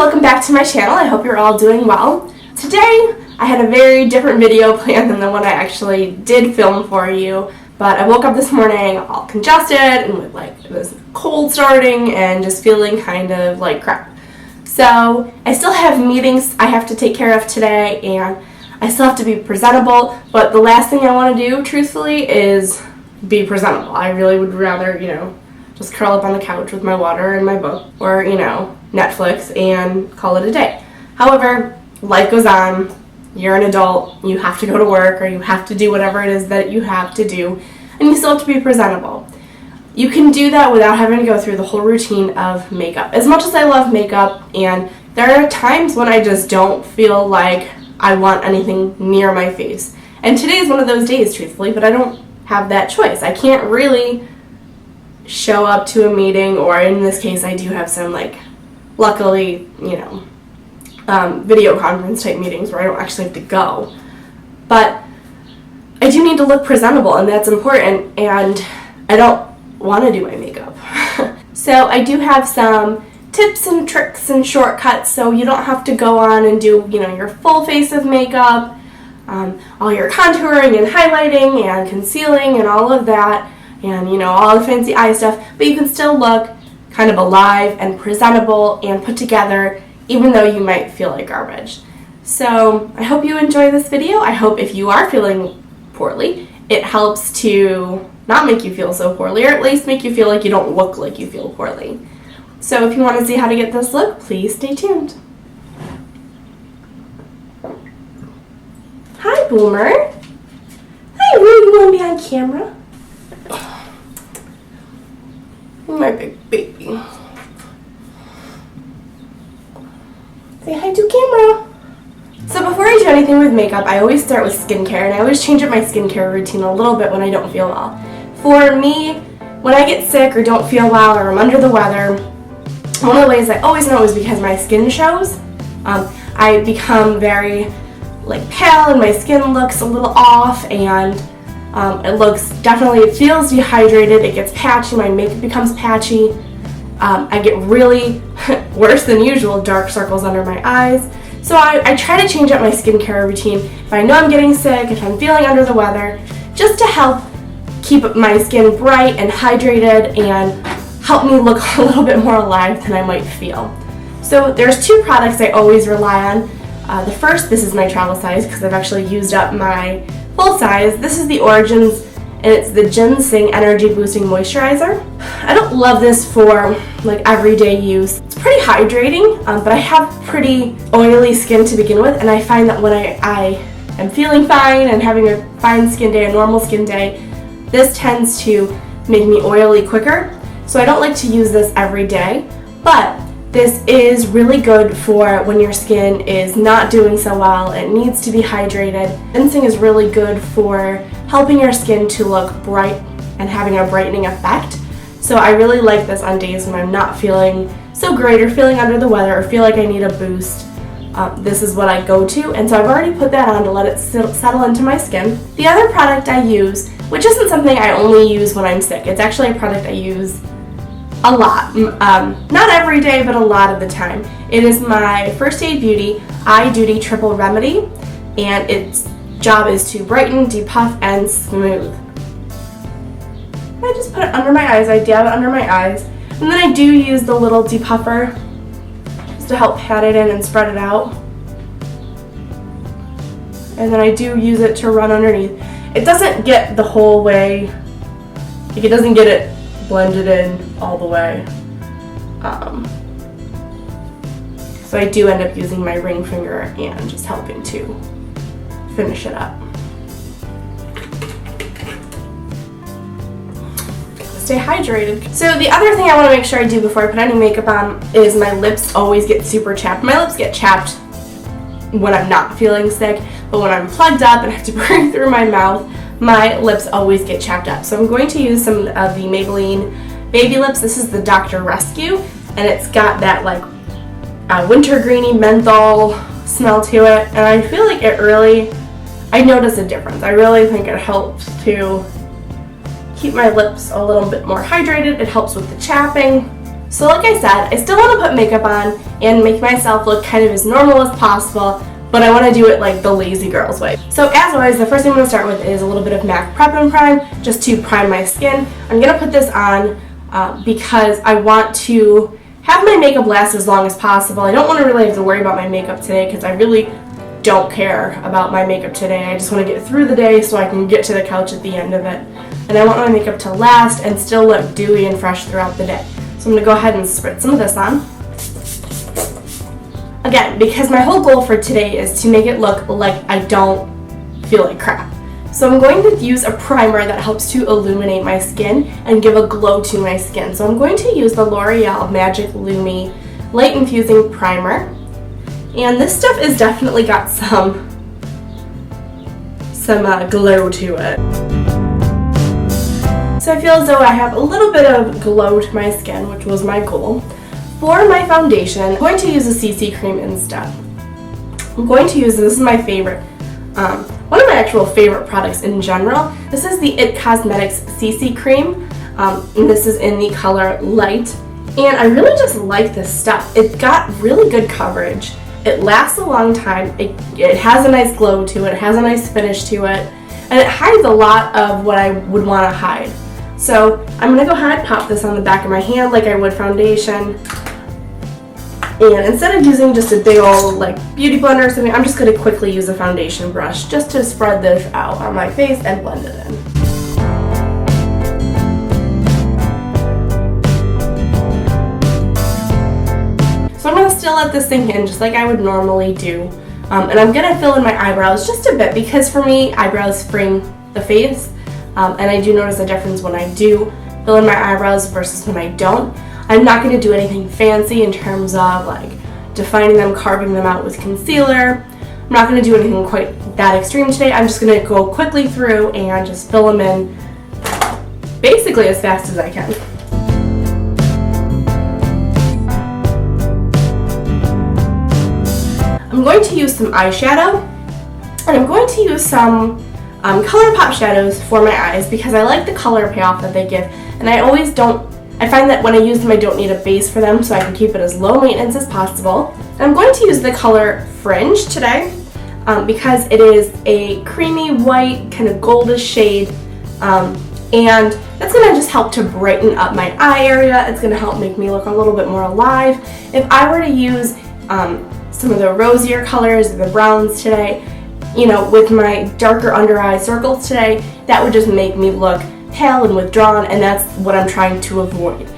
welcome back to my channel. I hope you're all doing well. Today I had a very different video planned than the one I actually did film for you, but I woke up this morning all congested and with this cold starting and just feeling kind of like crap. So I still have meetings I have to take care of today and I still have to be presentable, but the last thing I want to do, truthfully, is be presentable. I really would rather, just curl up on the couch with my water and my book or, Netflix and call it a day. However, life goes on. You're an adult. You have to go to work or you have to do whatever it is that you have to do, and you still have to be presentable. You can do that without having to go through the whole routine of makeup. As much as I love makeup, and there are times when I just don't feel like I want anything near my face. And today is one of those days, truthfully, but I don't have that choice. I can't really show up to a meeting, or in this case I do have some luckily, video conference type meetings where I don't actually have to go. But I do need to look presentable, and that's important, and I don't want to do my makeup. So I do have some tips and tricks and shortcuts so you don't have to go on and do, your full face of makeup, all your contouring and highlighting and concealing and all of that, and all the fancy eye stuff, but you can still look kind of alive and presentable and put together even though you might feel like garbage. So I hope you enjoy this video. I hope if you are feeling poorly, it helps to not make you feel so poorly, or at least make you feel like you don't look like you feel poorly. So if you want to see how to get this look, please stay tuned. Hi, Boomer. Hi, Roo, you want to be on camera? My big baby. Say hi to camera. So before I do anything with makeup, I always start with skincare, and I always change up my skincare routine a little bit when I don't feel well. For me, when I get sick or don't feel well or I'm under the weather, one of the ways I always know is because my skin shows. I become very pale and my skin looks a little off, and it feels dehydrated, it gets patchy, my makeup becomes patchy. I get really, worse than usual, dark circles under my eyes. So I try to change up my skincare routine if I know I'm getting sick, if I'm feeling under the weather, just to help keep my skin bright and hydrated and help me look a little bit more alive than I might feel. So there's two products I always rely on. The first, this is my travel size because I've actually used up my full size. This is the Origins, and it's the Ginseng Energy Boosting Moisturizer. I don't love this for everyday use. It's pretty hydrating, but I have pretty oily skin to begin with, and I find that when I am feeling fine and having a fine skin day, a normal skin day, this tends to make me oily quicker. So I don't like to use this every day, but this is really good for when your skin is not doing so well, it needs to be hydrated. Ginseng is really good for helping your skin to look bright and having a brightening effect. So I really like this on days when I'm not feeling so great or feeling under the weather or feel like I need a boost. This is what I go to, and so I've already put that on to let it settle into my skin. The other product I use, which isn't something I only use when I'm sick, it's actually a product I use a lot. Not every day, but a lot of the time. It is my First Aid Beauty Eye Duty Triple Remedy, and its job is to brighten, depuff, and smooth. I just put it under my eyes, I dab it under my eyes, and then I do use the little depuffer just to help pat it in and spread it out. And then I do use it to run underneath. It doesn't get the whole way, it doesn't get it blended in all the way. So I do end up using my ring finger and just helping to finish it up. Stay hydrated. So the other thing I want to make sure I do before I put any makeup on is my lips always get super chapped. My lips get chapped when I'm not feeling sick, but when I'm plugged up and have to breathe through my mouth, my lips always get chapped up. So I'm going to use some of the Maybelline Baby Lips. This is the Dr. Rescue, and it's got that wintergreeny menthol smell to it, and I feel like I notice a difference. I really think it helps to keep my lips a little bit more hydrated. It helps with the chapping. So like I said, I still want to put makeup on and make myself look kind of as normal as possible, but I want to do it like the lazy girl's way. So as always, the first thing I'm going to start with is a little bit of MAC Prep and Prime, just to prime my skin. I'm going to put this on because I want to have my makeup last as long as possible. I don't want to really have to worry about my makeup today because I really don't care about my makeup today. I just want to get through the day so I can get to the couch at the end of it. And I want my makeup to last and still look dewy and fresh throughout the day. So I'm going to go ahead and spritz some of this on. Again, because my whole goal for today is to make it look like I don't feel like crap. So I'm going to use a primer that helps to illuminate my skin and give a glow to my skin. So I'm going to use the L'Oreal Magic Lumi Light Infusing Primer. And this stuff has definitely got some glow to it. So I feel as though I have a little bit of glow to my skin, which was my goal. For my foundation, I'm going to use a CC cream instead. I'm going to use, this is my favorite, one of my actual favorite products in general. This is the IT Cosmetics CC cream, and this is in the color Light. And I really just like this stuff. It's got really good coverage. It lasts a long time. It has a nice glow to it. It has a nice finish to it. And it hides a lot of what I would want to hide. So I'm going to go ahead and pop this on the back of my hand like I would foundation. And instead of using just a big old like beauty blender or something, I'm just going to quickly use a foundation brush just to spread this out on my face and blend it in. So I'm going to still let this sink in just like I would normally do. And I'm going to fill in my eyebrows just a bit because for me, eyebrows frame the face. And I do notice a difference when I do fill in my eyebrows versus when I don't. I'm not going to do anything fancy in terms of like defining them, carving them out with concealer. I'm not going to do anything quite that extreme today. I'm just going to go quickly through and just fill them in basically as fast as I can. I'm going to use some eyeshadow, and I'm going to use some ColourPop shadows for my eyes because I like the color payoff that they give, and I find that when I use them I don't need a base for them, so I can keep it as low maintenance as possible. And I'm going to use the color Fringe today because it is a creamy white kind of goldish shade, and that's going to just help to brighten up my eye area. It's going to help make me look a little bit more alive. If I were to use some of the rosier colors, the browns today, you know, with my darker under eye circles today, that would just make me look pale and withdrawn, and that's what I'm trying to avoid.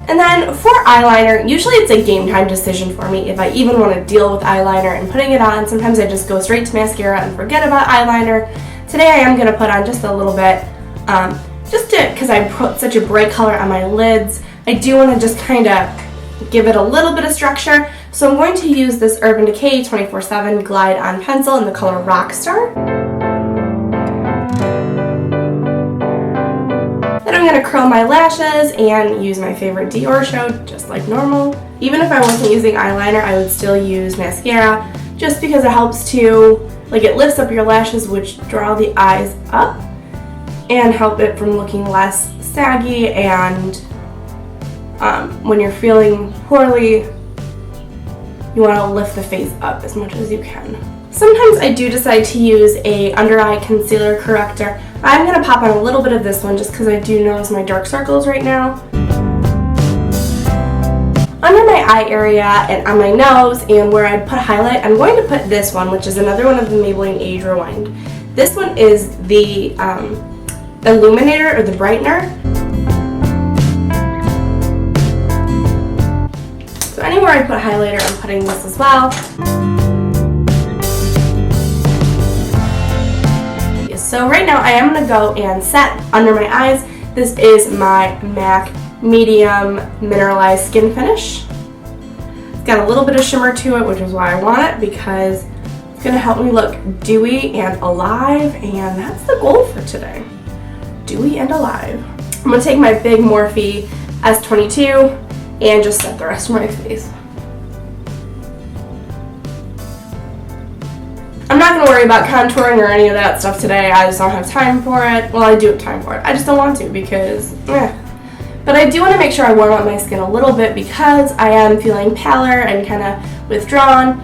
And then for eyeliner, usually it's a game time decision for me if I even want to deal with eyeliner and putting it on. Sometimes I just go straight to mascara and forget about eyeliner. Today I am going to put on just a little bit, because I put such a bright color on my lids. I do want to just kind of give it a little bit of structure. So I'm going to use this Urban Decay 24/7 Glide On Pencil in the color Rockstar. Then I'm going to curl my lashes and use my favorite Dior shade just like normal. Even if I wasn't using eyeliner, I would still use mascara just because it helps to, like, it lifts up your lashes, which draw the eyes up and help it from looking less saggy, and when you're feeling poorly, you want to lift the face up as much as you can. Sometimes I do decide to use a under eye concealer corrector. I'm going to pop on a little bit of this one just because I do notice my dark circles right now. Under my eye area and on my nose and where I'd put highlight, I'm going to put this one, which is another one of the Maybelline Age Rewind. This one is the Illuminator or the Brightener. So anywhere I put highlighter, I'm putting this as well. So right now I am going to go and set under my eyes. This is my MAC Medium Mineralized Skin Finish. It's got a little bit of shimmer to it, which is why I want it, because it's going to help me look dewy and alive, and that's the goal for today. Dewy and alive. I'm going to take my big Morphe S22 and just set the rest of my face. I'm not going to worry about contouring or any of that stuff today. I just don't have time for it. Well, I do have time for it. I just don't want to because, But I do want to make sure I warm up my skin a little bit because I am feeling paler and kind of withdrawn.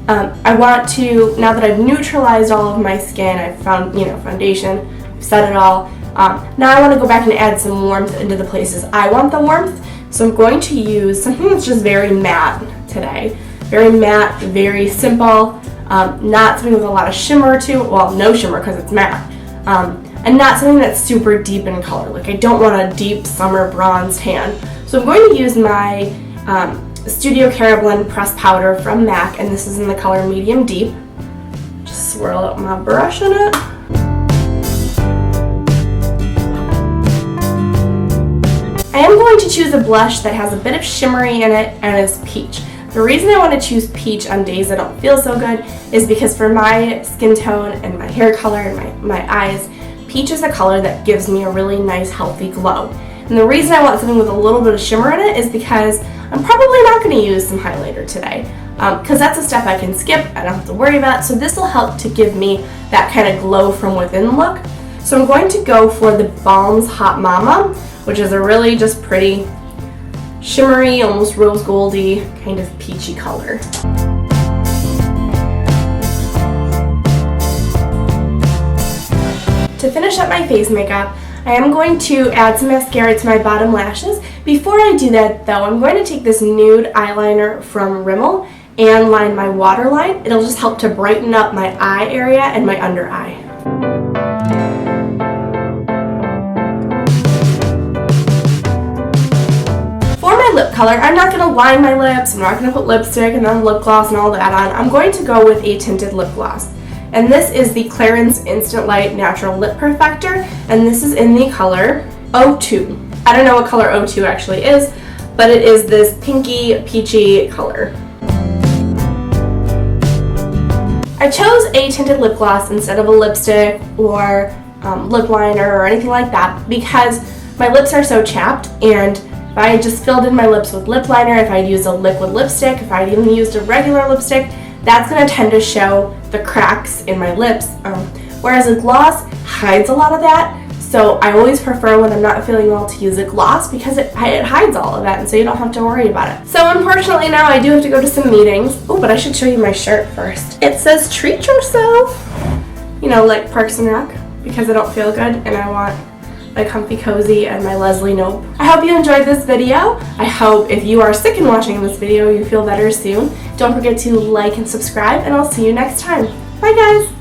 I want to, now that I've neutralized all of my skin, I've found, foundation, I've set it all. Now I want to go back and add some warmth into the places I want the warmth. So I'm going to use something that's just very matte today. Very matte, very simple, not something with a lot of shimmer to it. Well, no shimmer because it's matte. And not something that's super deep in color. Like I don't want a deep summer bronze tan. So I'm going to use my Studio Carablend pressed powder from MAC, and this is in the color medium deep. Just swirl out my brush in it. I am going to choose a blush that has a bit of shimmery in it and is peach. The reason I want to choose peach on days I don't feel so good is because for my skin tone and my hair color and my eyes, peach is a color that gives me a really nice healthy glow. And the reason I want something with a little bit of shimmer in it is because I'm probably not going to use some highlighter today because that's a step I can skip, I don't have to worry about, so this will help to give me that kind of glow from within look. So I'm going to go for the Balm Hot Mama, which is a really just pretty shimmery, almost rose goldy, kind of peachy color. To finish up my face makeup, I am going to add some mascara to my bottom lashes. Before I do that though, I'm going to take this nude eyeliner from Rimmel and line my waterline. It'll just help to brighten up my eye area and my under eye. For my lip color, I'm not going to line my lips, I'm not going to put lipstick and then lip gloss and all that on. I'm going to go with a tinted lip gloss. And this is the Clarins Instant Light Natural Lip Perfector, and this is in the color 02. I don't know what color 02 actually is, but it is this pinky, peachy color. I chose a tinted lip gloss instead of a lipstick or lip liner or anything like that because my lips are so chapped, and if I just filled in my lips with lip liner, if I'd used a liquid lipstick, if I'd even used a regular lipstick, that's going to tend to show the cracks in my lips, whereas a gloss hides a lot of that. So I always prefer when I'm not feeling well to use a gloss because it hides all of that, and so you don't have to worry about it. So unfortunately now I do have to go to some meetings. Oh, but I should show you my shirt first. It says treat yourself, like Parks and Rec, because I don't feel good and I want my comfy cozy and my Leslie Knope. I hope you enjoyed this video. I hope if you are sick and watching this video, you feel better soon. Don't forget to like and subscribe, and I'll see you next time. Bye guys!